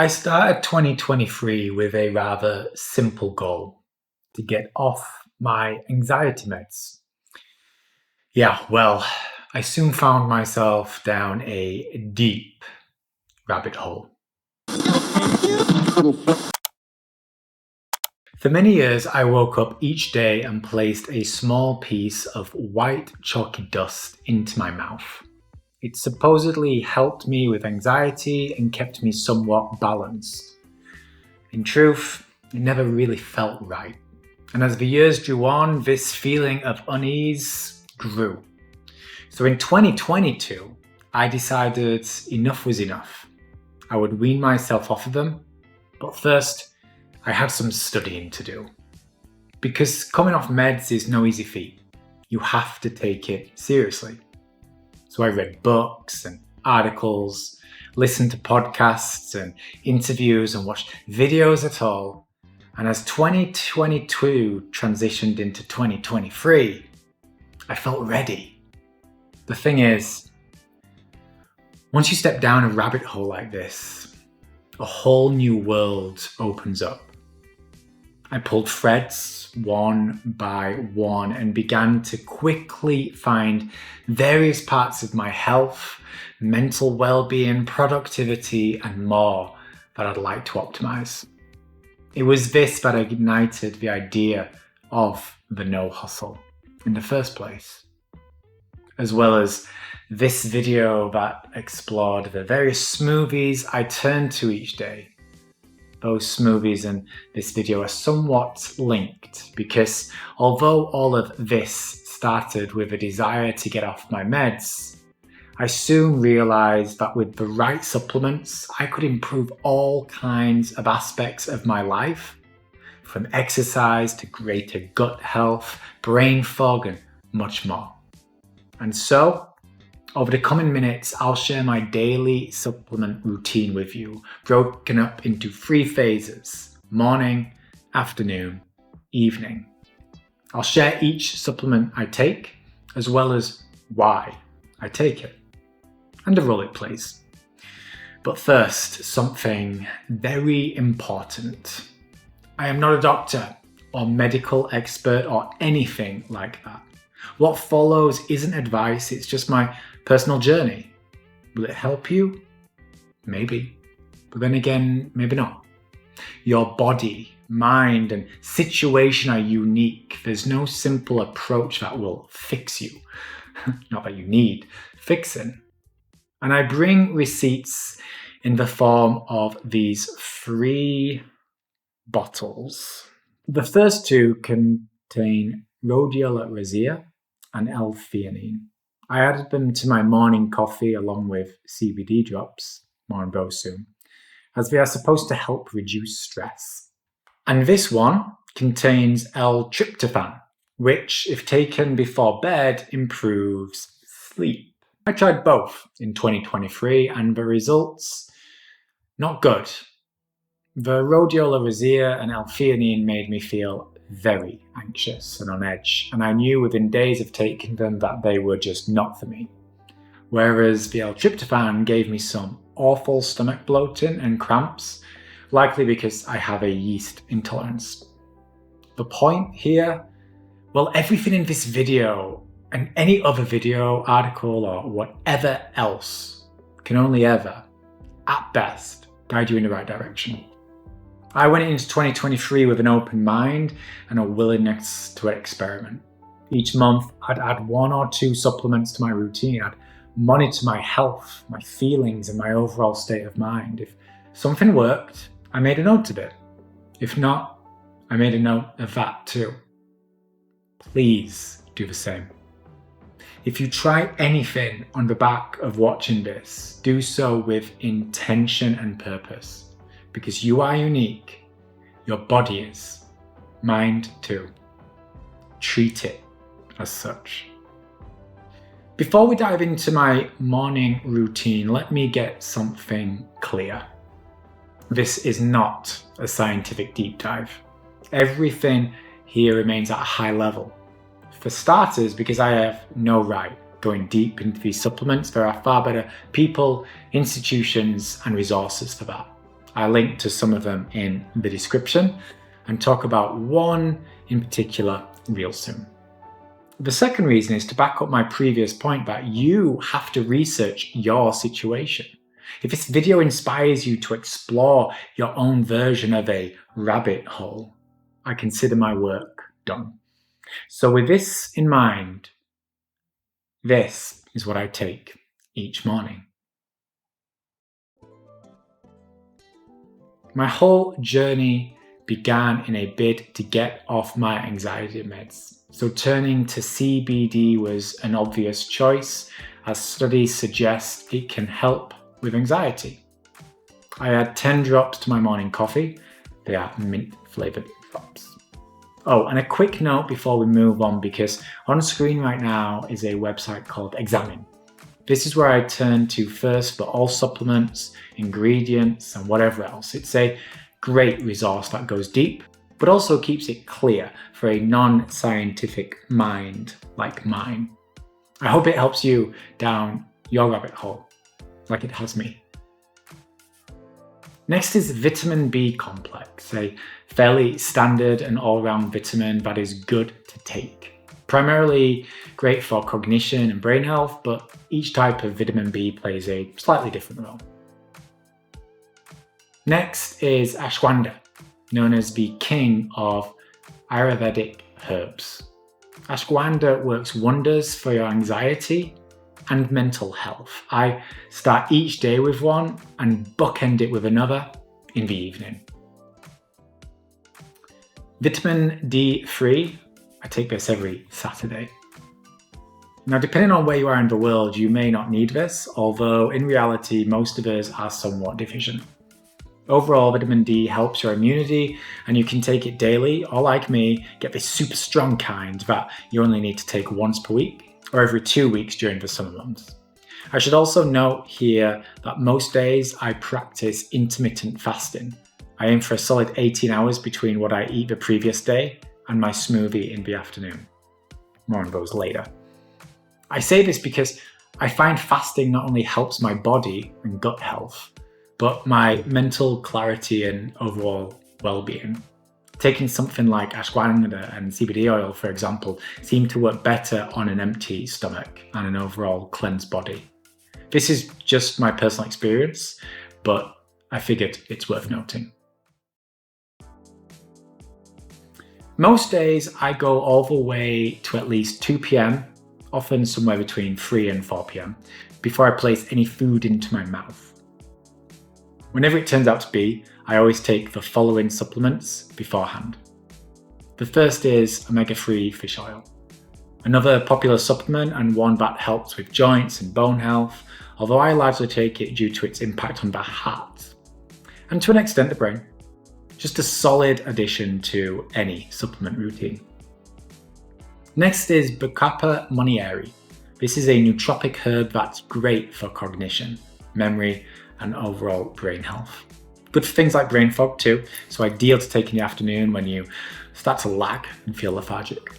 I started 2023 with a rather simple goal to get off my anxiety meds. I soon found myself down a deep rabbit hole. For many years, I woke up each day and placed a small piece of white chalky dust into my mouth. It supposedly helped me with anxiety and kept me somewhat balanced. In truth, it never really felt right. And as the years drew on, this feeling of unease grew. So in 2022, I decided enough was enough. I would wean myself off of them, but first, I had some studying to do. Because coming off meds is no easy feat. You have to take it seriously. So I read books and articles, listened to podcasts and interviews and watched videos at all. And as 2022 transitioned into 2023, I felt ready. The thing is, once you step down a rabbit hole like this, a whole new world opens up. I pulled threads one by one and began to quickly find various parts of my health, mental well-being, productivity, and more that I'd like to optimize. It was this that ignited the idea of the no hustle in the first place, as well as this video that explored the various smoothies I turn to each day. Those smoothies and this video are somewhat linked because although all of this started with a desire to get off my meds, I soon realized that with the right supplements, I could improve all kinds of aspects of my life, from exercise to greater gut health, brain fog, and much more. And so, over the coming minutes, I'll share my daily supplement routine with you, broken up into 3 phases: morning, afternoon, evening. I'll share each supplement I take, as well as why I take it, and a role it plays. But first, something very important. I am not a doctor or medical expert or anything like that. What follows isn't advice, it's just my personal journey. Will it help you? Maybe. But then again, maybe not. Your body, mind, and situation are unique. There's no simple approach that will fix you. Not that you need fixing. And I bring receipts in the form of these 3 bottles. The first 2 contain rhodiola rosea and L-theanine. I added them to my morning coffee along with CBD drops, more on those soon, as they are supposed to help reduce stress. And this one contains L-tryptophan, which, if taken before bed, improves sleep. I tried both in 2023 and the results, not good. The rhodiola rosea and L-theanine made me feel very anxious and on edge, and I knew within days of taking them that they were just not for me. Whereas the L-tryptophan gave me some awful stomach bloating and cramps, likely because I have a yeast intolerance. The point here? Well, everything in this video and any other video, article, or whatever else can only ever, at best, guide you in the right direction. I went into 2023 with an open mind and a willingness to experiment. Each month, I'd add 1 or 2 supplements to my routine. I'd monitor my health, my feelings, and my overall state of mind. If something worked, I made a note of it. If not, I made a note of that too. Please do the same. If you try anything on the back of watching this, do so with intention and purpose. Because you are unique, your body is, mind too. Treat it as such. Before we dive into my morning routine, let me get something clear. This is not a scientific deep dive. Everything here remains at a high level. For starters, because I have no right going deep into these supplements, there are far better people, institutions, and resources for that. I link to some of them in the description and talk about one in particular real soon. The second reason is to back up my previous point that you have to research your situation. If this video inspires you to explore your own version of a rabbit hole, I consider my work done. So with this in mind, this is what I take each morning. My whole journey began in a bid to get off my anxiety meds. So turning to CBD was an obvious choice, as studies suggest it can help with anxiety. I add 10 drops to my morning coffee. They are mint flavored drops. Oh, and a quick note before we move on, because on screen right now is a website called Regimen. This is where I turn to first for all supplements, ingredients, and whatever else. It's a great resource that goes deep, but also keeps it clear for a non-scientific mind like mine. I hope it helps you down your rabbit hole, like it has me. Next is vitamin B complex, a fairly standard and all-round vitamin that is good to take. Primarily great for cognition and brain health, but each type of vitamin B plays a slightly different role. Next is ashwagandha, known as the king of Ayurvedic herbs. Ashwagandha works wonders for your anxiety and mental health. I start each day with one and bookend it with another in the evening. Vitamin D3, I take this every Saturday. Now, depending on where you are in the world, you may not need this, although in reality, most of us are somewhat deficient. Overall, vitamin D helps your immunity, and you can take it daily, or like me, get this super strong kind that you only need to take once per week, or every 2 weeks during the summer months. I should also note here that most days I practice intermittent fasting. I aim for a solid 18 hours between what I eat the previous day and my smoothie in the afternoon. More on those later. I say this because I find fasting not only helps my body and gut health, but my mental clarity and overall well-being. Taking something like ashwagandha and CBD oil, for example, seem to work better on an empty stomach and an overall cleansed body. This is just my personal experience, but I figured it's worth noting. Most days I go all the way to at least 2 p.m, often somewhere between 3 and 4 p.m, before I place any food into my mouth. Whenever it turns out to be, I always take the following supplements beforehand. The first is omega-3 fish oil. Another popular supplement and one that helps with joints and bone health, although I largely take it due to its impact on the heart, and to an extent the brain. Just a solid addition to any supplement routine. Next is Bacopa monieri. This is a nootropic herb that's great for cognition, memory, and overall brain health. Good for things like brain fog too, so ideal to take in the afternoon when you start to lag and feel lethargic.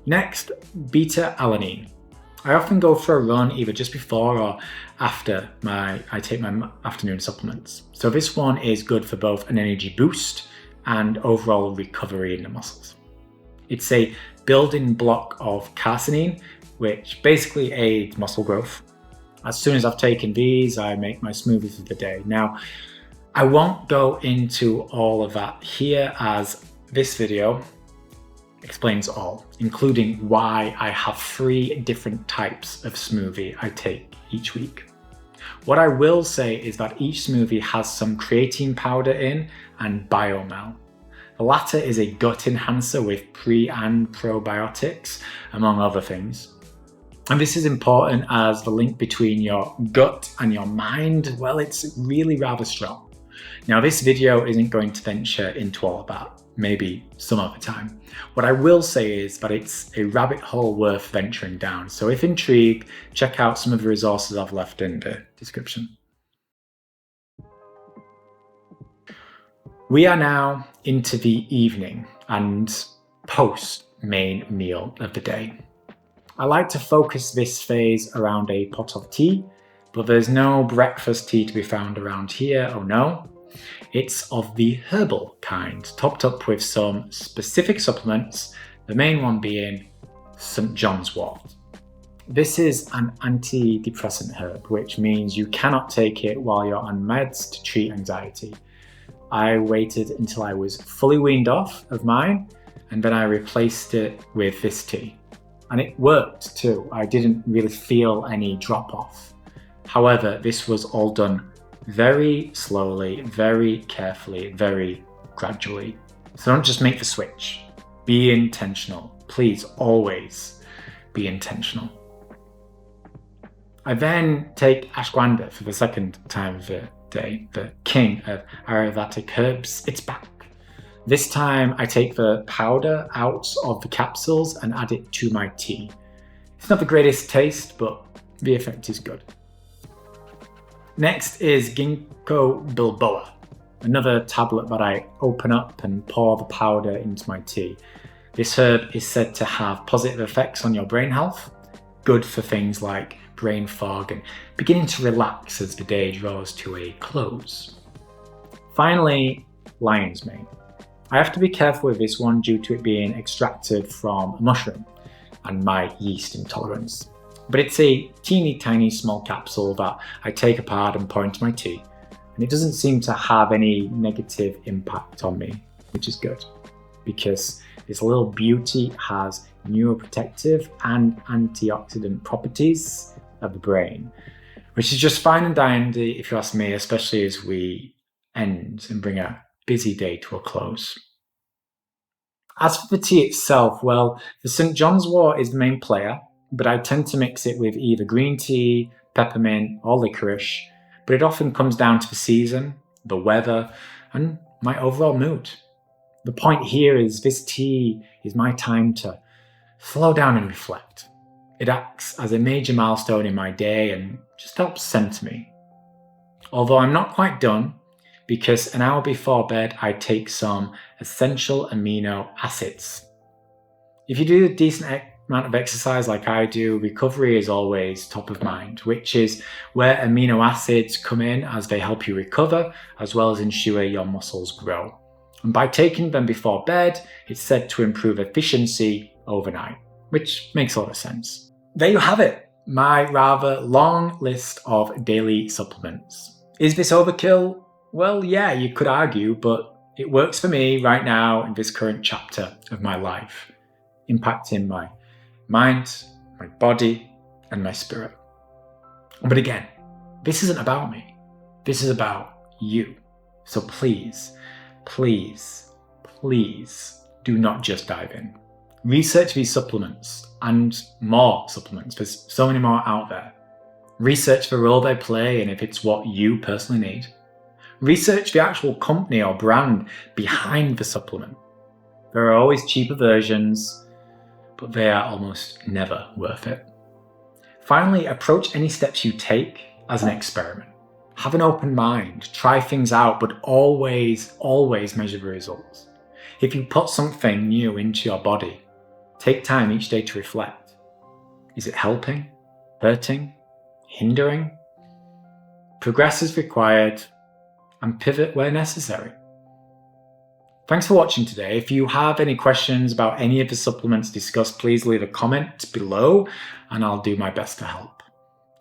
Next, beta-alanine. I often go for a run either just before or after I take my afternoon supplements. So this one is good for both an energy boost and overall recovery in the muscles. It's a building block of carcinogen, which basically aids muscle growth. As soon as I've taken these, I make my smoothies of the day. Now, I won't go into all of that here, as this video explains all, including why I have 3 different types of smoothie I take each week. What I will say is that each smoothie has some creatine powder in and biomel. The latter is a gut enhancer with pre and probiotics, among other things. And this is important as the link between your gut and your mind, well, it's really rather strong. Now, this video isn't going to venture into all of that, maybe some other time. What I will say is that it's a rabbit hole worth venturing down. So if intrigued, check out some of the resources I've left in the description. We are now into the evening and post main meal of the day. I like to focus this phase around a pot of tea, But there's no breakfast tea to be found around here, oh no. It's of the herbal kind, topped up with some specific supplements, the main one being St. John's wort. This is an antidepressant herb, which means you cannot take it while you're on meds to treat anxiety. I waited until I was fully weaned off of mine, and then I replaced it with this tea. And it worked too. I didn't really feel any drop off. However, this was all done very slowly, very carefully, very gradually. So don't just make the switch. Be intentional. Please always be intentional. I then take ashwagandha for the second time of the day, the king of Ayurvedic herbs. It's back. This time I take the powder out of the capsules and add it to my tea. It's not the greatest taste, but the effect is good. Next is ginkgo biloba, another tablet that I open up and pour the powder into my tea. This herb is said to have positive effects on your brain health, good for things like brain fog and beginning to relax as the day draws to a close. Finally, lion's mane. I have to be careful with this one due to it being extracted from a mushroom and my yeast intolerance. But it's a teeny tiny small capsule that I take apart and pour into my tea, and it doesn't seem to have any negative impact on me, which is good, because this little beauty has neuroprotective and antioxidant properties of the brain, which is just fine and dandy if you ask me, especially as we end and bring a busy day to a close. As for the tea itself, well, the St. John's wort is the main player, but I tend to mix it with either green tea, peppermint, or licorice, but it often comes down to the season, the weather, and my overall mood. The point here is this tea is my time to slow down and reflect. It acts as a major milestone in my day and just helps center me. Although I'm not quite done, because an hour before bed I take some essential amino acids. If you do a decent amount of exercise like I do, recovery is always top of mind, which is where amino acids come in as they help you recover, as well as ensure your muscles grow. And by taking them before bed, it's said to improve efficiency overnight, which makes a lot of sense. There you have it, my rather long list of daily supplements. Is this overkill? Well, yeah, you could argue, but it works for me right now in this current chapter of my life, impacting my mind, my body, and my spirit. But again, this isn't about me. This is about you. So please, please, please do not just dive in. Research these supplements and more supplements. There's so many more out there. Research the role they play and if it's what you personally need. Research the actual company or brand behind the supplement. There are always cheaper versions, but they are almost never worth it. Finally, approach any steps you take as an experiment. Have an open mind, try things out, but always, always measure the results. If you put something new into your body, take time each day to reflect. Is it helping, hurting, hindering? Progress is required, and pivot where necessary. Thanks for watching today. If you have any questions about any of the supplements discussed, please leave a comment below and I'll do my best to help.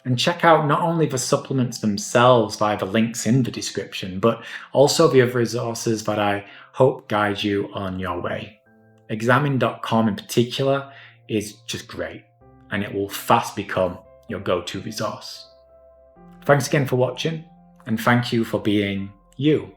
And check out not only the supplements themselves via the links in the description, but also the other resources that I hope guide you on your way. Examine.com in particular is just great, and it will fast become your go-to resource. Thanks again for watching, and thank you for being you.